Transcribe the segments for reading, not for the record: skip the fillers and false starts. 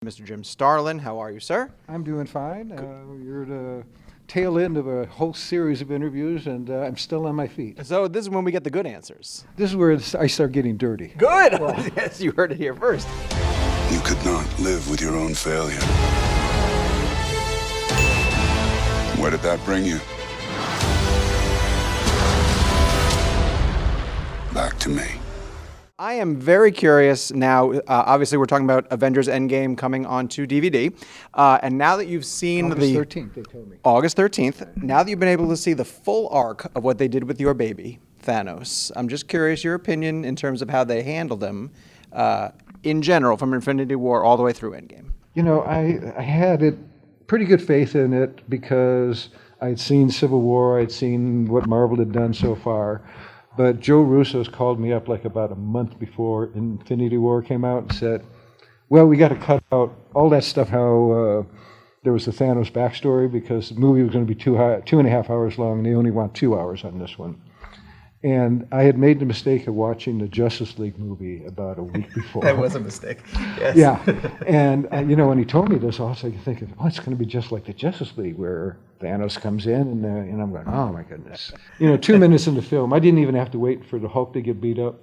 Mr. Jim Starlin, how are you, sir? I'm doing fine. You're the tail end of a whole series of interviews, and I'm still on my feet. So this is when we get the good answers. This is where I start getting dirty. Good! Yes, you heard it here first. You could not live with your own failure. Where did that bring you? Back to me. I am very curious now. Obviously, we're talking about Avengers Endgame coming onto DVD. And now that you've seen August 13th, they told me. August 13th, now that you've been able to see the full arc of what they did with your baby, Thanos, I'm just curious your opinion in terms of how they handled him in general, from Infinity War all the way through Endgame. You know, I had pretty good faith in it because I'd seen Civil War, I'd seen what Marvel had done so far. But Joe Russo's called me up like about a month before Infinity War came out and said, well, we got to cut out all that stuff, how there was the Thanos backstory, because the movie was going to be 2.5 hours long, and they only want 2 hours on this one. And I had made the mistake of watching the Justice League movie about a week before. That was a mistake. Yes. Yeah. And, you know, when he told me this, I was thinking, oh, it's going to be just like the Justice League, where Thanos comes in, and I'm going, oh, my goodness. You know, 2 minutes in the film, I didn't even have to wait for the Hulk to get beat up.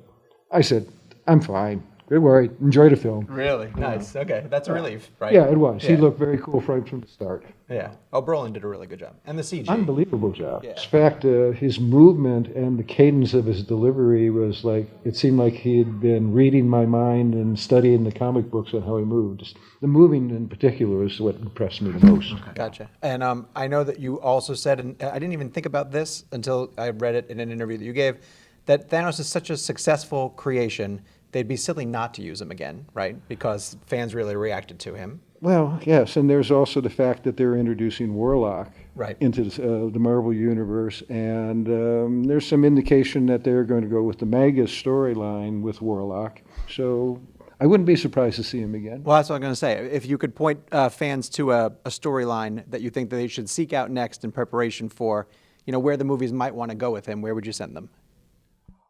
I said, I'm fine. Don't worry. Enjoy the film. Really? Nice. Okay. That's a relief, right? Yeah, it was. Yeah. He looked very cool right from the start. Yeah. Oh, Brolin did a really good job. And the CG. Unbelievable job. Yeah. In fact, his movement and the cadence of his delivery was like, it seemed like he had been reading my mind and studying the comic books on how he moved. The moving in particular is what impressed me the most. Okay. Gotcha. And I know that you also said, and I didn't even think about this until I read it in an interview that you gave, that Thanos is such a successful creation, they'd be silly not to use him again, right? Because fans really reacted to him. Well, yes, and there's also the fact that they're introducing Warlock into the Marvel Universe, and there's some indication that they're going to go with the Magus storyline with Warlock. So I wouldn't be surprised to see him again. Well, that's what I'm going to say. If you could point fans to a storyline that you think that they should seek out next in preparation for, you know, where the movies might want to go with him, where would you send them?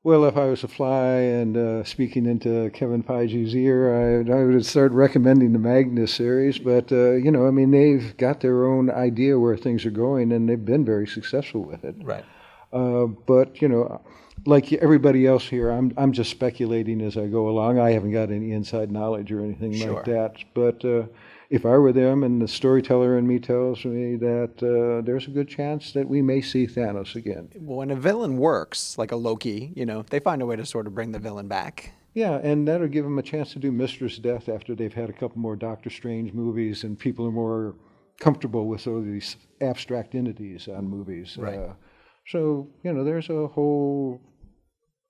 Well, if I was a fly and speaking into Kevin Feige's ear, I would start recommending the Magnus series. But, you know, I mean, they've got their own idea where things are going, and they've been very successful with it. Right. But, you know, like everybody else here, I'm just speculating as I go along. I haven't got any inside knowledge or anything like that. But if I were them, and the storyteller in me tells me that there's a good chance that we may see Thanos again. Well, when a villain works, like a Loki, you know, they find a way to sort of bring the villain back. Yeah, and that'll give them a chance to do Mistress Death after they've had a couple more Doctor Strange movies and people are more comfortable with sort of these abstract entities on movies. Right. So, you know, there's a whole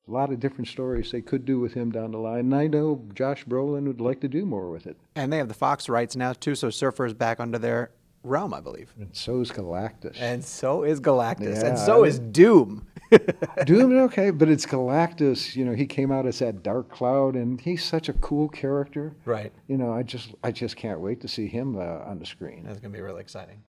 lot of different stories they could do with him down the line. And I know Josh Brolin would like to do more with it. And they have the Fox rights now, too, so Surfer is back under their realm, I believe. And so is Galactus. And so is Galactus. Yeah, and so is Doom. Doom, okay, but it's Galactus. You know, he came out as that dark cloud, and he's such a cool character. Right. You know, I just can't wait to see him on the screen. That's going to be really exciting.